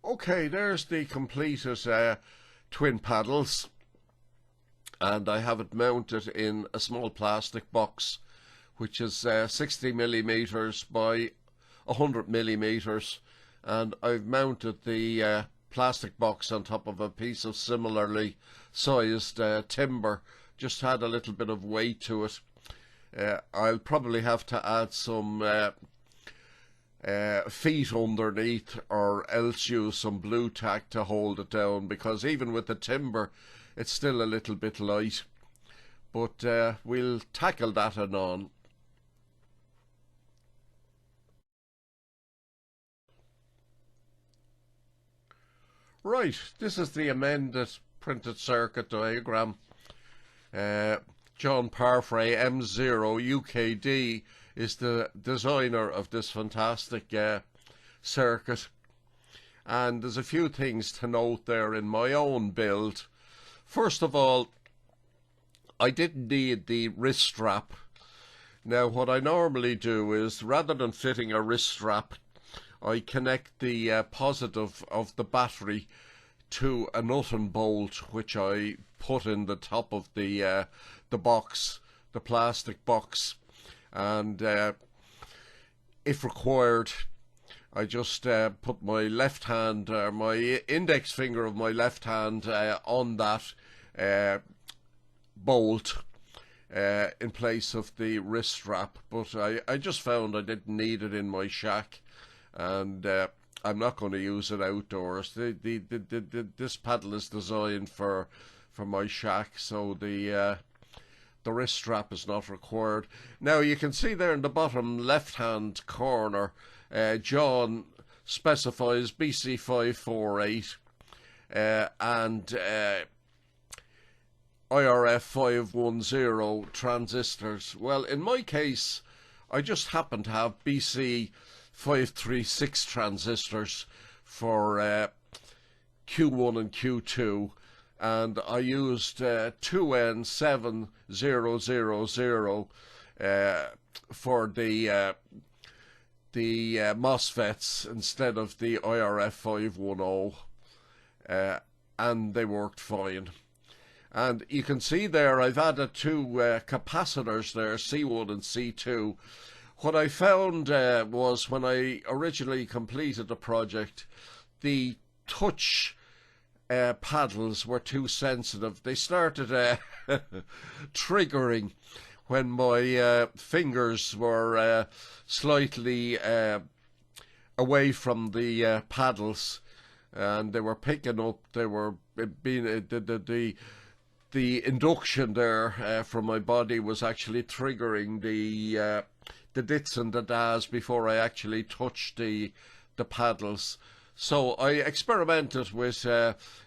Okay, there's the completed twin paddles, and I have it mounted in a small plastic box which is 60 millimeters by 100 millimeters, and I've mounted the plastic box on top of a piece of similarly sized timber. Just had a little bit of weight to it. I'll probably have to add some feet underneath, or else use some blue tack to hold it down, because even with the timber it's still a little bit light, but we'll tackle that anon. Right, this is the amended printed circuit diagram. John Parfray, M0 UKD, is the designer of this fantastic circuit, and there's a few things to note there in my own build. First of all, I didn't need the wrist strap. Now what I normally do is, rather than fitting a wrist strap, I connect the positive of the battery to a nut and bolt which I put in the top of the box, the plastic box, and if required I just put my left hand, or my index finger of my left hand, on that bolt in place of the wrist strap. But I just found I didn't need it in my shack, and I'm not going to use it outdoors. This paddle is designed for my shack, so the wrist strap is not required. Now you can see there in the bottom left hand corner, John specifies BC548 and IRF 510 transistors. Well, in my case I just happen to have BC 536 transistors for Q1 and Q2, and I used 2N7000 for the MOSFETs instead of the IRF 510, and they worked fine. And you can see there I've added two capacitors there, C1 and C2. What I found was, when I originally completed the project, the touch paddles were too sensitive. They started triggering when my fingers were slightly away from the paddles, and they were picking up, they were being the induction there from my body was actually triggering the dits and the das before I actually touched the paddles. So I experimented with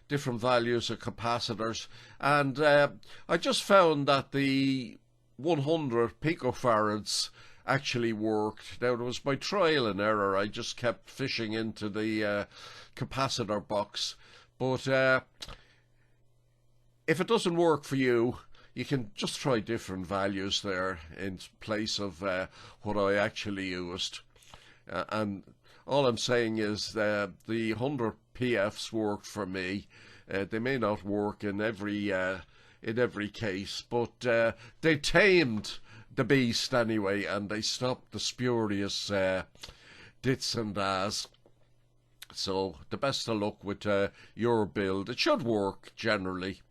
different values of capacitors, and I just found that the 100 picofarads actually worked. Now, it was by trial and error. I just kept fishing into the capacitor box, but if it doesn't work for you, you can just try different values there in place of what I actually used. And all I'm saying is the 100 PFs worked for me. They may not work in every case, but they tamed the beast anyway, and they stopped the spurious dits and das. So the best of luck with your build. It should work generally,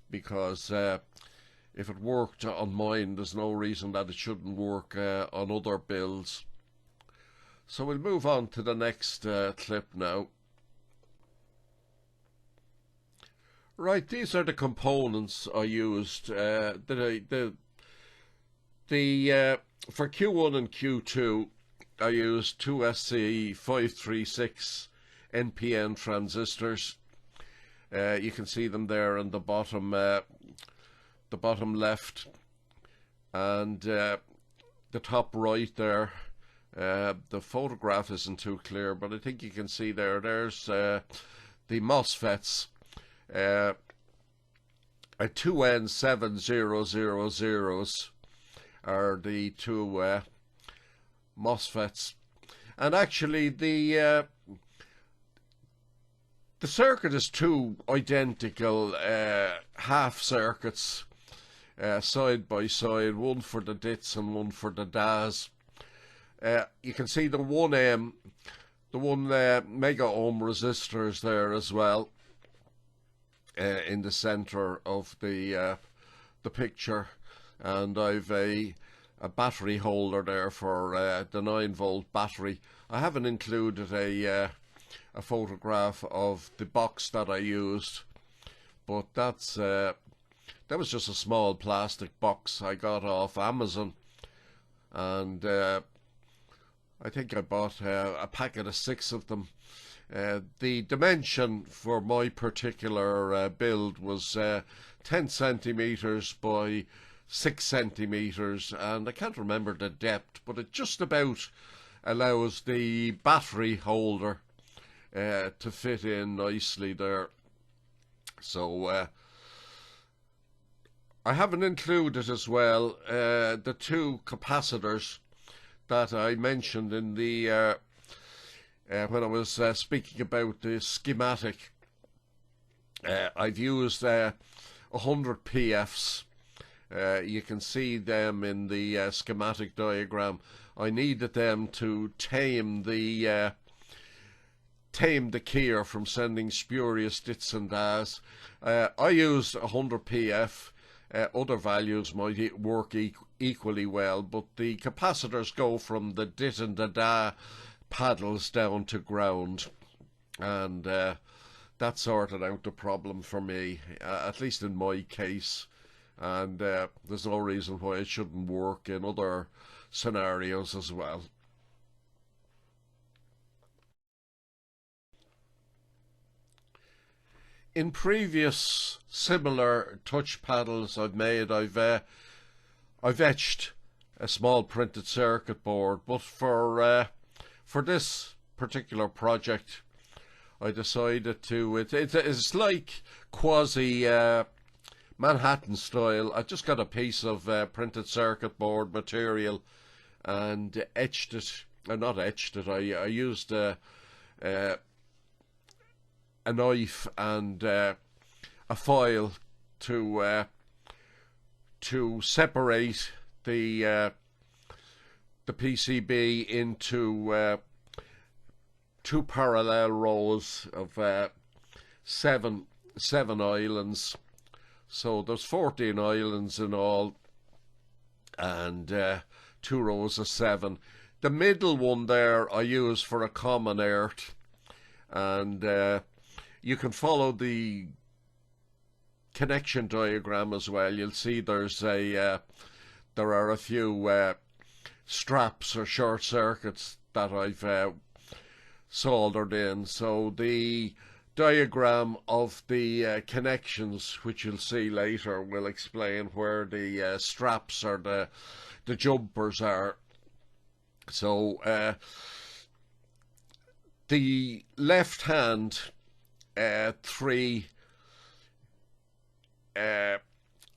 because if it worked on mine, there's no reason that it shouldn't work on other builds. So we'll move on to the next clip now. Right, these are the components I used. For Q1 and Q2, I used two SC536 NPN transistors. You can see them there on the bottom. the bottom left, and the top right there. The photograph isn't too clear, but I think you can see there's the MOSFETs, a 2N7000s are the two MOSFETs, and actually the circuit is two identical half circuits side by side, one for the DITs and one for the DAS. You can see the 1 mega ohm resistors there as well in the center of the picture, and I've a battery holder there for the 9-volt battery. I haven't included a photograph of the box that I used, but that was just a small plastic box I got off Amazon, and I think I bought a packet of 6 of them. The dimension for my particular build was 10 centimeters by 6 centimeters, and I can't remember the depth, but it just about allows the battery holder to fit in nicely there. So I haven't included as well the 2 capacitors that I mentioned in the when I was speaking about the schematic. I've used 100 PFs. You can see them in the schematic diagram. I needed them to tame the keyer from sending spurious dits and das. I used 100 PF. Other values might work equally well, but the capacitors go from the dit and the da paddles down to ground, and that sorted out the problem for me, at least in my case, and there's no reason why it shouldn't work in other scenarios as well. In previous similar touch paddles I've made, I've etched a small printed circuit board, but for this particular project I decided to, it's like quasi Manhattan style. I just got a piece of printed circuit board material and etched it, not etched it, I used a knife and a file to separate the PCB into 2 parallel rows of 7 islands. So there's 14 islands in all, and 2 rows of 7. The middle one there I use for a common earth, and you can follow the connection diagram as well. You'll see there are a few straps or short circuits that I've soldered in. So the diagram of the connections, which you'll see later, will explain where the straps or the jumpers are. So the left hand 3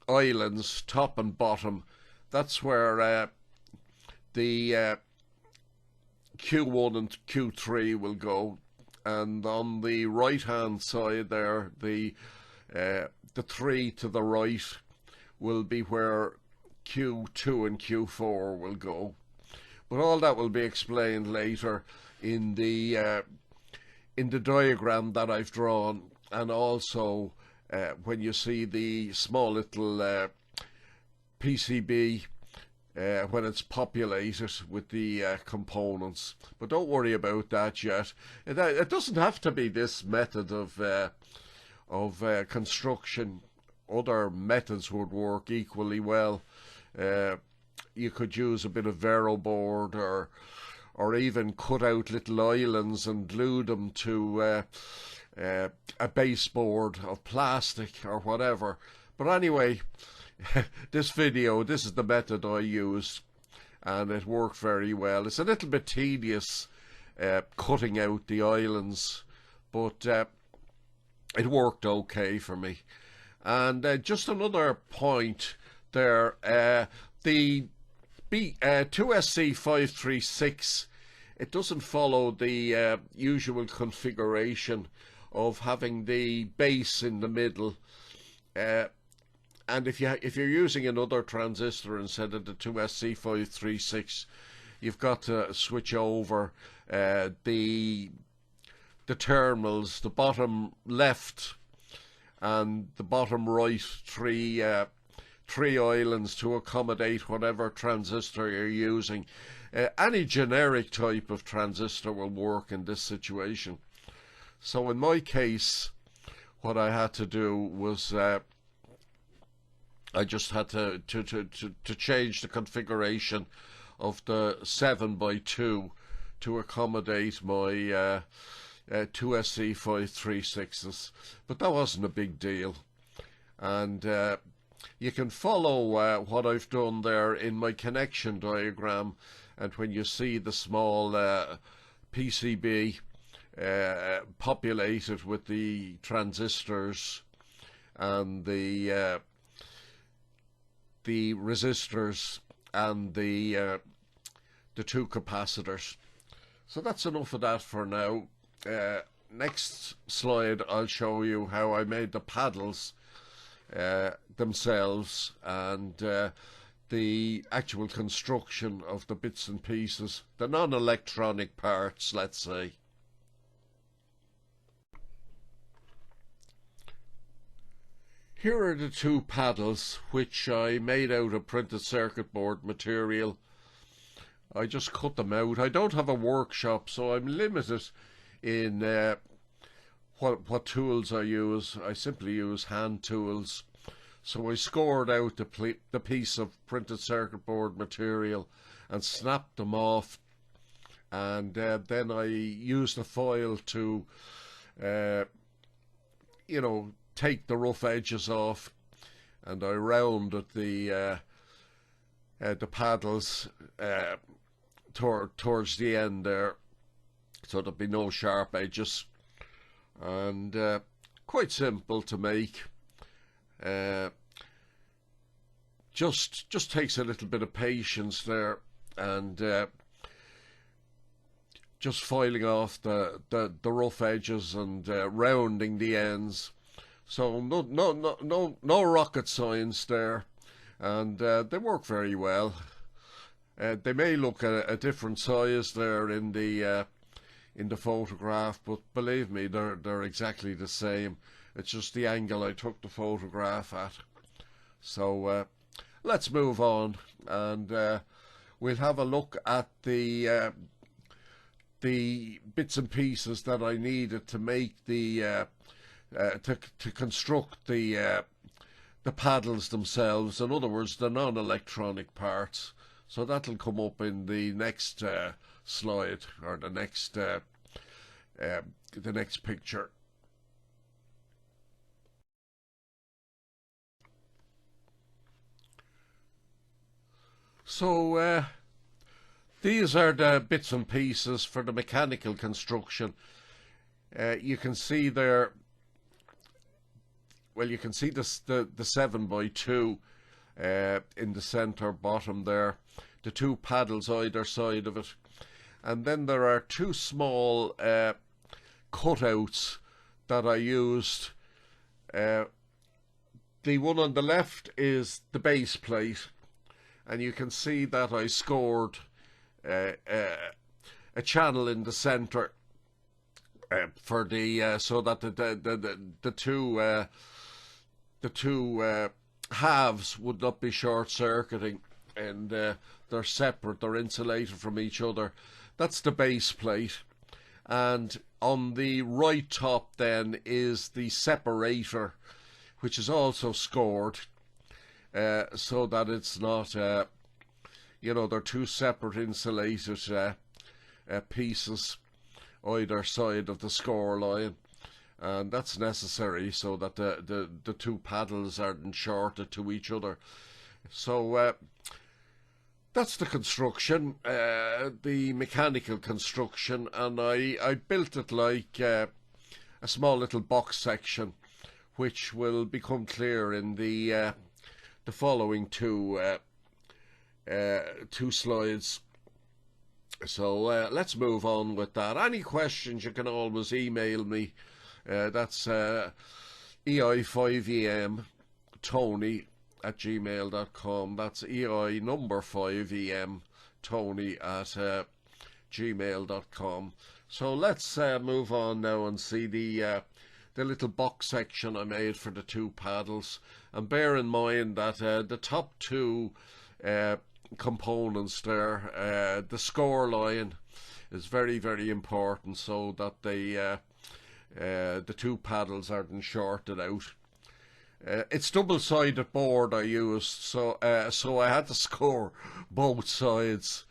islands, top and bottom, that's where the Q1 and Q3 will go, and on the right hand side there, the 3 to the right will be where Q2 and Q4 will go. But all that will be explained later in the diagram that I've drawn, and also when you see the small little PCB when it's populated with the components. But don't worry about that yet. It doesn't have to be this method of construction. Other methods would work equally well. You could use a bit of Vero board, or even cut out little islands and glue them to a baseboard of plastic or whatever. But anyway, this is the method I used, and it worked very well. It's a little bit tedious cutting out the islands, but it worked okay for me. And just another point there, the 2SC536, it doesn't follow the usual configuration of having the base in the middle. And if you're using another transistor instead of the 2SC536, you've got to switch over the terminals, the bottom left and the bottom right, three islands to accommodate whatever transistor you're using. Any generic type of transistor will work in this situation. So in my case, what I had to do was I just had to change the configuration of the 7x2 to accommodate my 2SC536s, but that wasn't a big deal. And you can follow what I've done there in my connection diagram, and when you see the small PCB populated with the transistors and the resistors and the two capacitors. So that's enough of that for now. Next slide I'll show you how I made the paddles themselves, and the actual construction of the bits and pieces, the non-electronic parts, let's say. Here are the two paddles which I made out of printed circuit board material. I just cut them out. I don't have a workshop, so I'm limited in what tools I use. I simply use hand tools. So I scored out the piece of printed circuit board material and snapped them off, and then I used a foil to you know, take the rough edges off, and I rounded the paddles towards the end there, so there'd be no sharp edges, and quite simple to make. Just takes a little bit of patience there, and just filing off the rough edges and rounding the ends. So no rocket science there, and they work very well. They may look a different size there in the photograph, but believe me, they're exactly the same. It's just the angle I took the photograph at. So let's move on, and we'll have a look at the bits and pieces that I needed to make the to construct the paddles themselves. In other words, the non-electronic parts. So that'll come up in the next slide, or the next picture. So these are the bits and pieces for the mechanical construction. You can see there, well, you can see the 7x2 in the center bottom there, the two paddles either side of it, and then there are two small cutouts that I used. The one on the left is the base plate, and you can see that I scored a channel in the center for the so that the two halves would not be short-circuiting, and they're separate, they're insulated from each other. That's the base plate, and on the right top then is the separator, which is also scored so that it's not you know, they're two separate insulated pieces either side of the score line. and that's necessary so that the two paddles aren't shorted to each other. So that's the construction, the mechanical construction, and I built it like a small little box section, which will become clear in the following two slides. So let's move on with that. Any questions, you can always email me. That's ei5em Tony@gmail.com. That's EI number 5em Tony@gmail.com. So let's move on now and see the little box section I made for the two paddles. And bear in mind that the top two components there, the score line is very, very important so that the two paddles aren't shorted out. It's double-sided board I used, so I had to score both sides,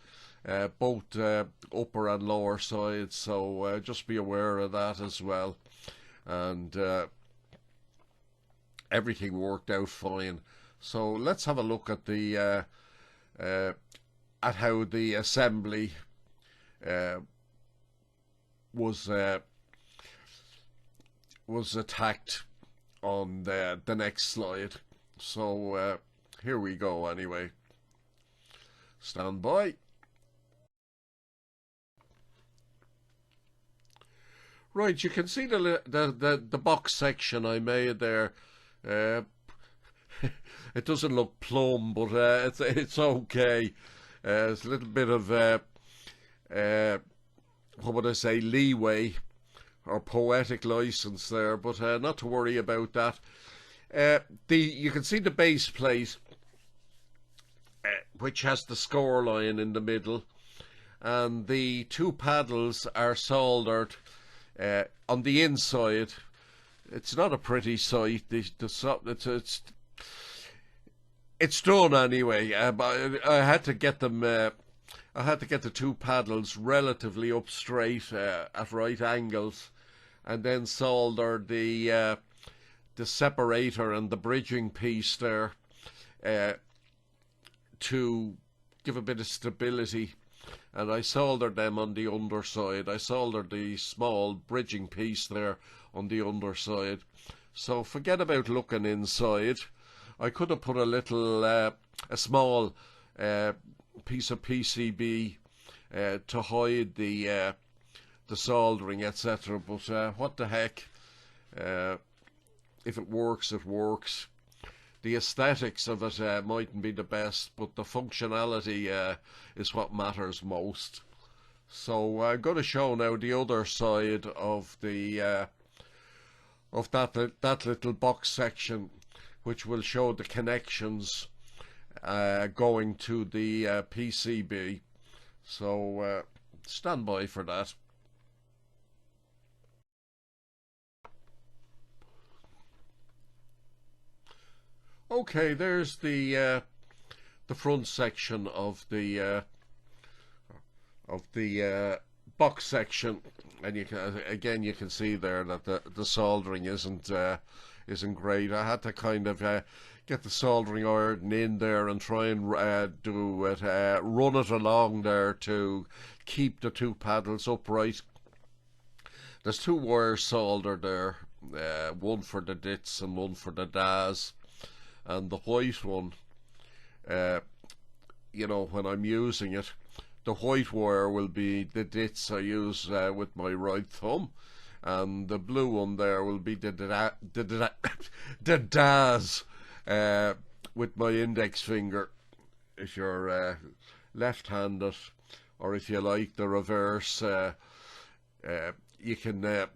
both upper and lower sides, so just be aware of that as well. And everything worked out fine. So let's have a look at the at how the assembly was attacked on the next slide. So here we go anyway. Stand by. Right, you can see the box section I made there. It doesn't look plumb, but it's okay. It's a little bit of what would I say, leeway or poetic license there, but not to worry about that. You can see the base plate, which has the score line in the middle, and the two paddles are soldered on the inside. It's not a pretty sight. It's done anyway. I had to get them. I had to get the two paddles relatively up straight at right angles, and then solder the separator and the bridging piece there to give a bit of stability. And I soldered them on the underside. I soldered the small bridging piece there on the underside. So forget about looking inside. I could have put a little, a small piece of PCB to hide the soldering, etc. But what the heck? If it works, it works. The aesthetics of it mightn't be the best, but the functionality is what matters most. So I'm going to show now the other side of the of that little box section, which will show the connections going to the PCB. So stand by for that. Okay, there's the front section of the box section, and you can see there that the soldering isn't great. I had to kind of get the soldering iron in there and try and do it, run it along there to keep the two paddles upright. There's two wires soldered there, one for the dits and one for the DAS. And the white one, you know, when I'm using it, the white wire will be the dits I use with my right thumb, and the blue one there will be the DAS with my index finger if you're left-handed, or if you like the reverse, you can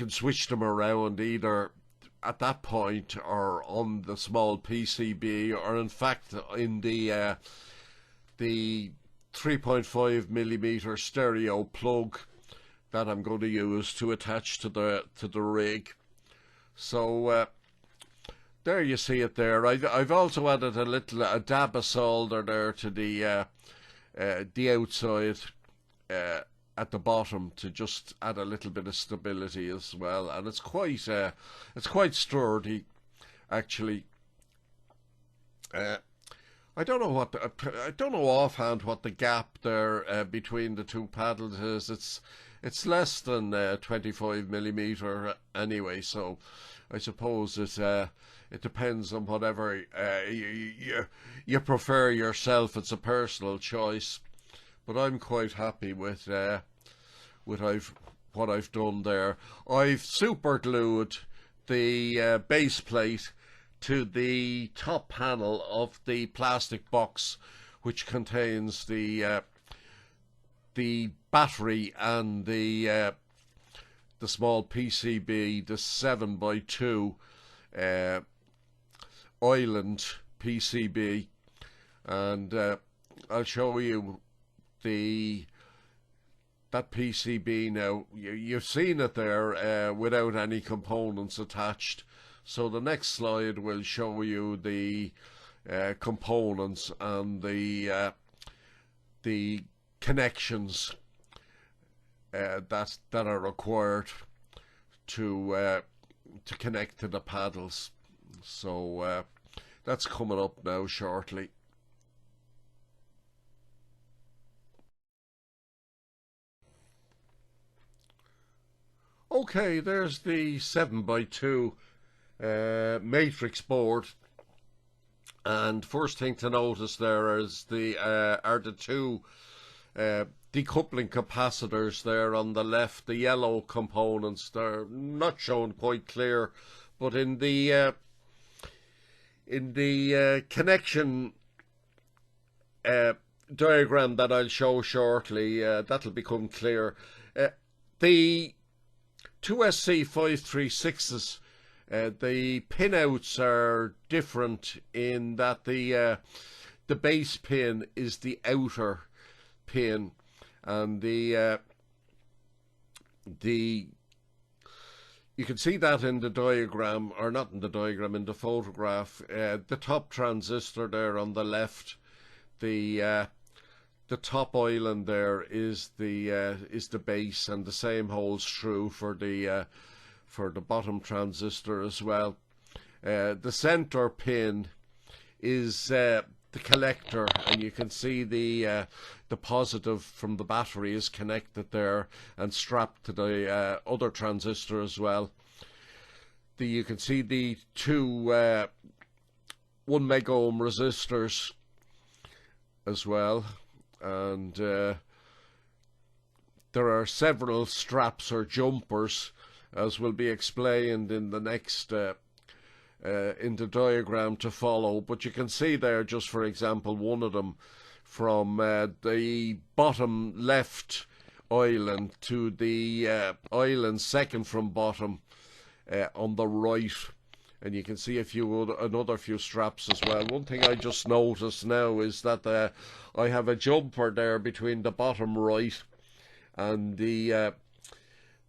switch them around either at that point or on the small PCB, or in fact in the 3.5mm stereo plug that I'm going to use to attach to the rig. So there you see it there. I've also added a dab of solder there to the outside at the bottom to just add a little bit of stability as well, and it's quite sturdy actually. I don't know I don't know offhand what the gap there between the two paddles is. It's less than 25 millimeter anyway, so I suppose it depends on whatever you prefer yourself. It's a personal choice, but I'm quite happy with what I've done there. I've super glued the base plate to the top panel of the plastic box, which contains the battery and the small PCB, the 7x2 island PCB, and I'll show you that PCB now. You've seen it there without any components attached. So the next slide will show you the components and the connections that are required to connect to the paddles. So that's coming up now shortly. Okay, there's the 7x2 matrix board, and first thing to notice there is are the two decoupling capacitors there on the left, the yellow components. They're not shown quite clear, but in the connection diagram that I'll show shortly, that'll become clear. The two SC536s, the pinouts are different in that the base pin is the outer pin, and you can see that in the diagram, or not in the diagram, in the photograph. The top transistor there on the left, the top island there is the base, and the same holds true for the bottom transistor as well. The center pin is the collector, and you can see the positive from the battery is connected there and strapped to the other transistor as well. You can see the two 1 mega ohm resistors as well, and there are several straps or jumpers, as will be explained in the next in the diagram to follow. But you can see there, just for example, one of them from the bottom left island to the island second from bottom on the right, and you can see another few straps as well. One thing I just noticed now is that I have a jumper there between the bottom right and the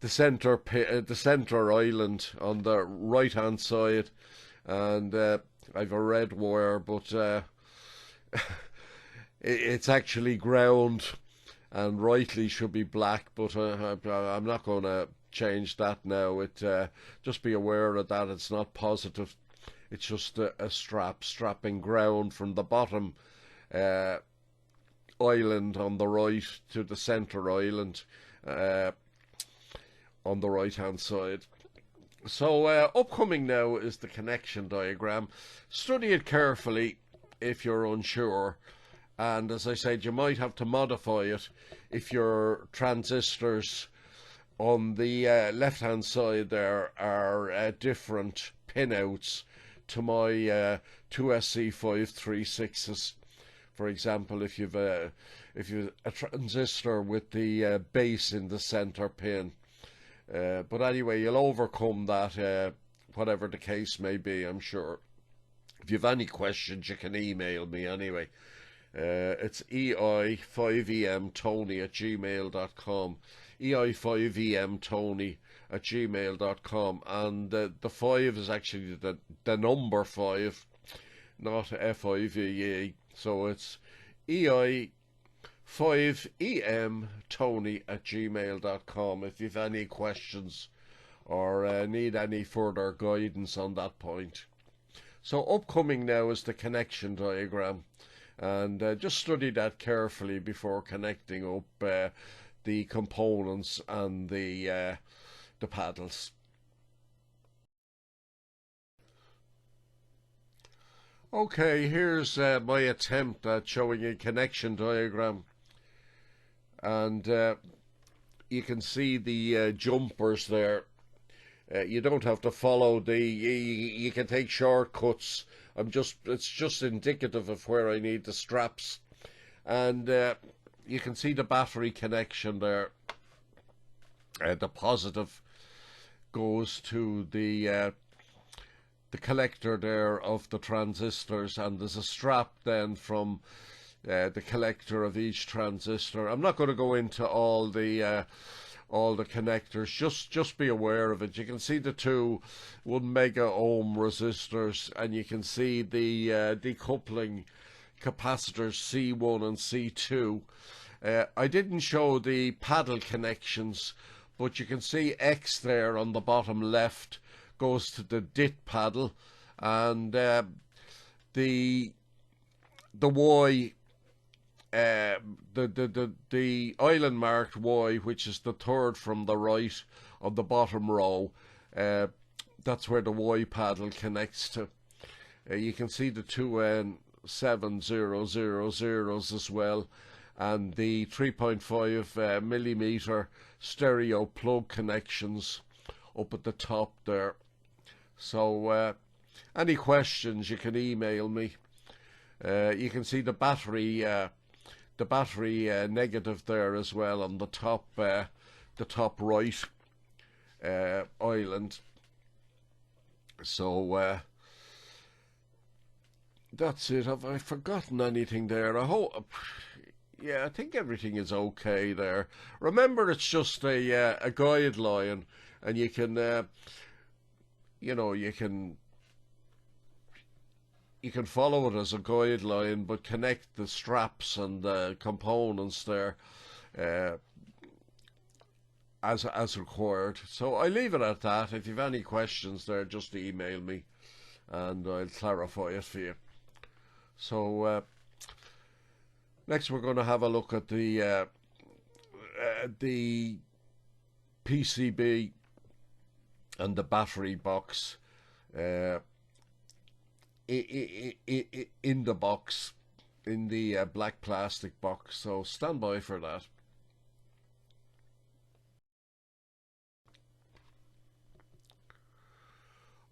center island on the right hand side, and I've a red wire, but it's actually ground and rightly should be black, but I'm not going to change that now. Just be aware of that. It's not positive, it's just a strapping ground from the bottom island on the right to the center island on the right hand side. So upcoming now is the connection diagram. Study it carefully if you're unsure, and as I said, you might have to modify it if your transistors on the left hand side there are different pinouts to my two SC536s. For example, if you've a transistor with the base in the center pin. But anyway, you'll overcome that, whatever the case may be, I'm sure. If you have any questions, you can email me anyway. It's ei5emtony@gmail.com, ei5emtony@gmail.com, and the 5 is actually the number 5, not FIVE. So it's ei 5emtony@gmail.com if you've any questions or need any further guidance on that point. So upcoming now is the connection diagram, and just study that carefully before connecting up the components and the paddles. Okay, here's my attempt at showing a connection diagram, and you can see the jumpers there. You don't have to follow you can take shortcuts. It's just indicative of where I need the straps, and you can see the battery connection there. The positive goes to the collector there of the transistors, and there's a strap then from the collector of each transistor. I'm not going to go into all the connectors, just be aware of it. You can see the two 1 mega ohm resistors, and you can see the decoupling capacitors C1 and C2. I didn't show the paddle connections, but you can see X there on the bottom left goes to the DIT paddle, and the Y, the island marked Y, which is the third from the right of the bottom row, that's where the Y paddle connects to. You can see the two N7000s as well, and the 3.5 millimeter stereo plug connections up at the top there. So any questions, you can email me. You can see the battery negative there as well on the top right island. So that's it. Have I forgotten anything there? I hope. Yeah, I think everything is okay there. Remember, it's just a guideline, and you can you can follow it as a guideline, but connect the straps and the components there as required. So I leave it at that. If you've any questions there, just email me and I'll clarify it for you. So next we're going to have a look at the PCB and the battery box in the box, in the black plastic box. So stand by for that.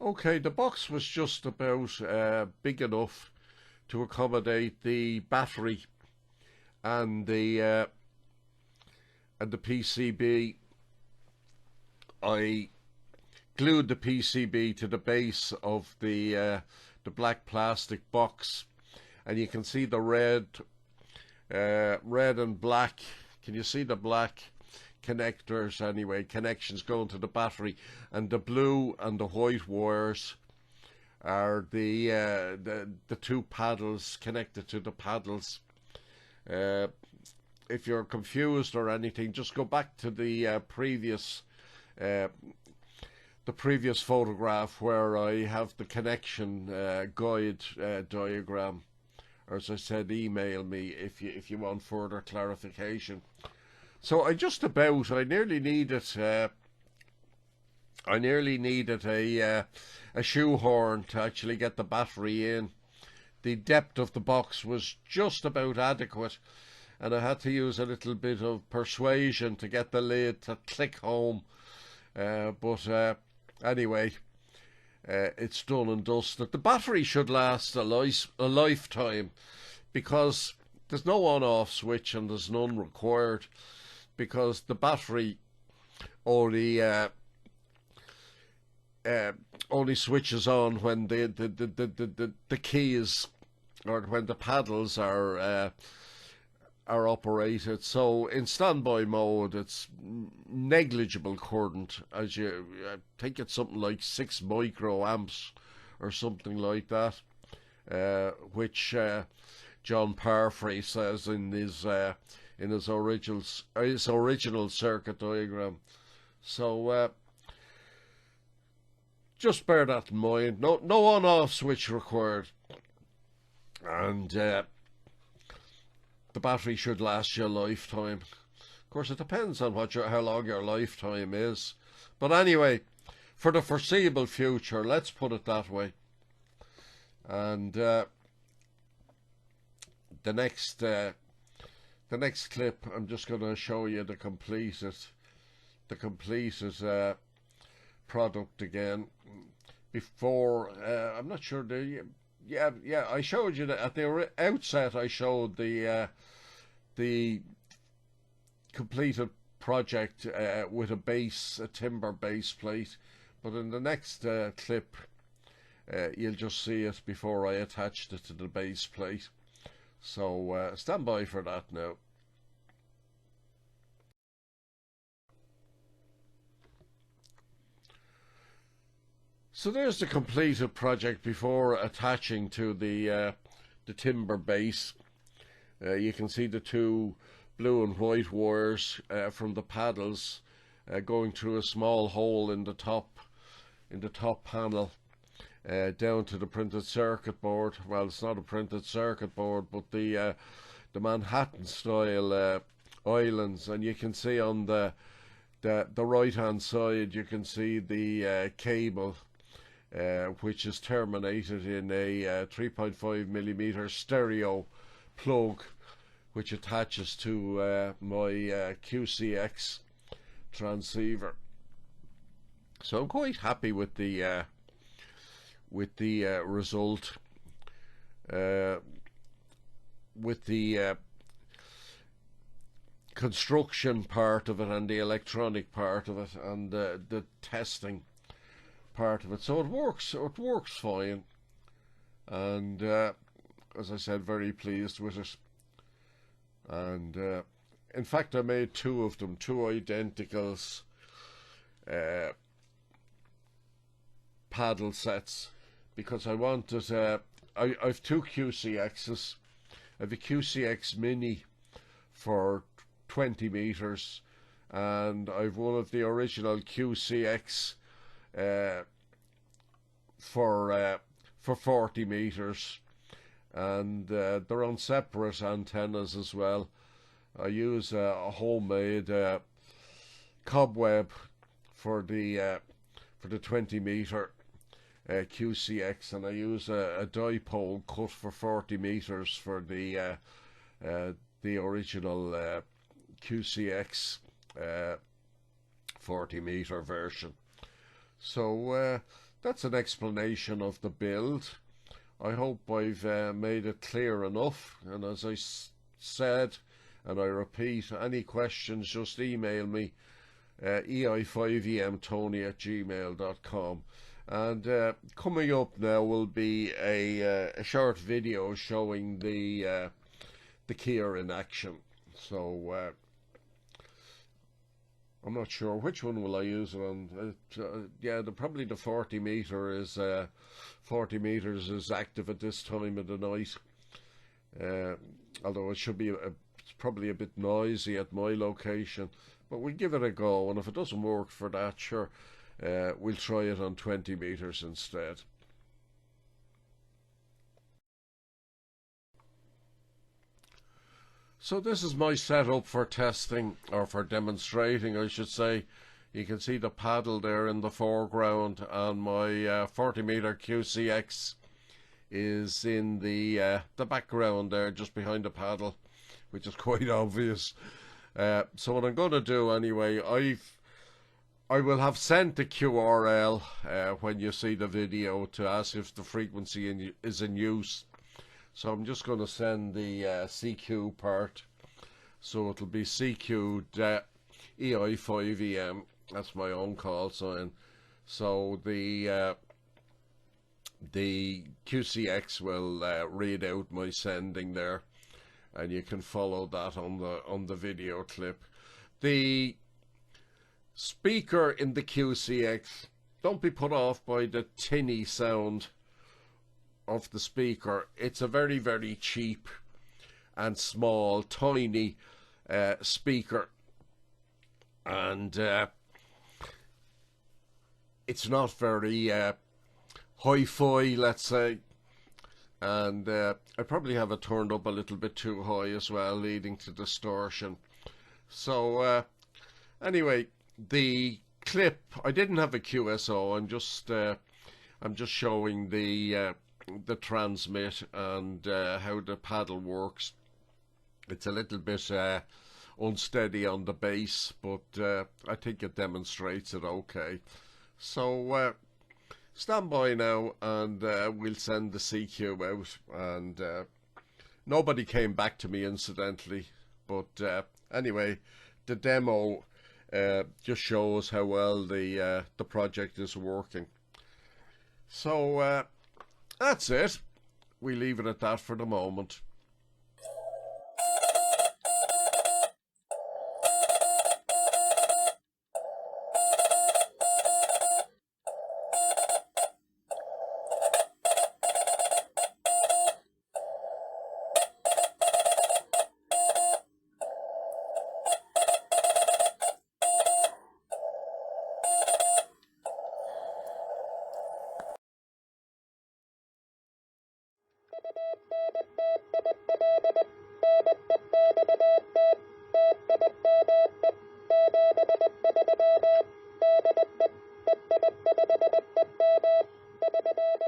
Okay, the box was just about big enough to accommodate the battery and the PCB. I glued the PCB to the base of the black plastic box, and you can see the red and black. Can you see the black connectors? Anyway, connections going to the battery, and the blue and the white wires are the two paddles connected to the paddles. If you're confused or anything, just go back to the previous photograph where I have the connection guide diagram. Or, as I said, email me if you want further clarification. So I nearly needed a shoehorn to actually get the battery in. The depth of the box was just about adequate, and I had to use a little bit of persuasion to get the lid to click home. But anyway, it's done and dusted. The battery should last a lifetime, because there's no on-off switch and there's none required, because the battery only switches on when the keys, or when the paddles are operated. So in standby mode, it's negligible current, I think it's something like 6 microamps or something like that, which John Parfray says in his in his original circuit diagram. So just bear that in mind. No on-off switch required, and the battery should last you a lifetime. Of course, it depends on how long your lifetime is, but anyway, for the foreseeable future, let's put it that way. And the next clip, I'm just going to show you the completed product again. Before, I'm not sure yeah, I showed you that at the outset. I showed the completed project with a timber base plate, but in the next clip you'll just see it before I attached it to the base plate. So stand by for that now. So there's the completed project before attaching to the timber base. You can see the two blue and white wires from the paddles going through a small hole in the top panel down to the printed circuit board. Well, it's not a printed circuit board, but the Manhattan style islands, and you can see on the right hand side you can see the cable which is terminated in a 3.5mm stereo plug, which attaches to my QCX transceiver. So I'm quite happy with the result, with the construction part of it and the electronic part of it and the testing part of it. So it works fine, and as I said, very pleased with it. And in fact, I made two of them, two identicals paddle sets, because I wanted I've two QCXs. I have a QCX Mini for 20 meters, and I've one of the original QCX for 40 meters, and they're on separate antennas as well. I use a homemade cobweb for the 20 meter QCX, and I use a dipole cut for 40 meters for the original QCX 40 meter version. So that's an explanation of the build. I hope I've made it clear enough, and as I said, and I repeat, any questions, just email me ei5emtony@gmail.com. And coming up now will be a short video showing the keyer in action. So I'm not sure which one will I use it on. Yeah, probably the 40 meter is 40 meters is active at this time of the night. Although it should be it's probably a bit noisy at my location, but we'll give it a go. And if it doesn't work for that, sure, we'll try it on 20 meters instead. So this is my setup for testing, or for demonstrating, I should say. You can see the paddle there in the foreground, and my 40 meter QCX is in the background there, just behind the paddle, which is quite obvious. So what I'm going to do anyway, I will have sent the QRL when you see the video to ask if the frequency is in use. So I'm just going to send the CQ part. So it'll be CQ EI5EM. That's my own call sign. So the QCX will read out my sending there, and you can follow that on the video clip. The speaker in the QCX, don't be put off by the tinny sound of the speaker. It's a very, very cheap and small, tiny speaker, and it's not very hi-fi, let's say, and I probably have it turned up a little bit too high as well, leading to distortion. So anyway, the clip, I didn't have a QSO. I'm just showing the transmit and how the paddle works. It's a little bit unsteady on the bass, but I think it demonstrates it okay. So stand by now, and we'll send the CQ out. And nobody came back to me, incidentally, but anyway, the demo just shows how well the project is working. So that's it. We leave it at that for the moment.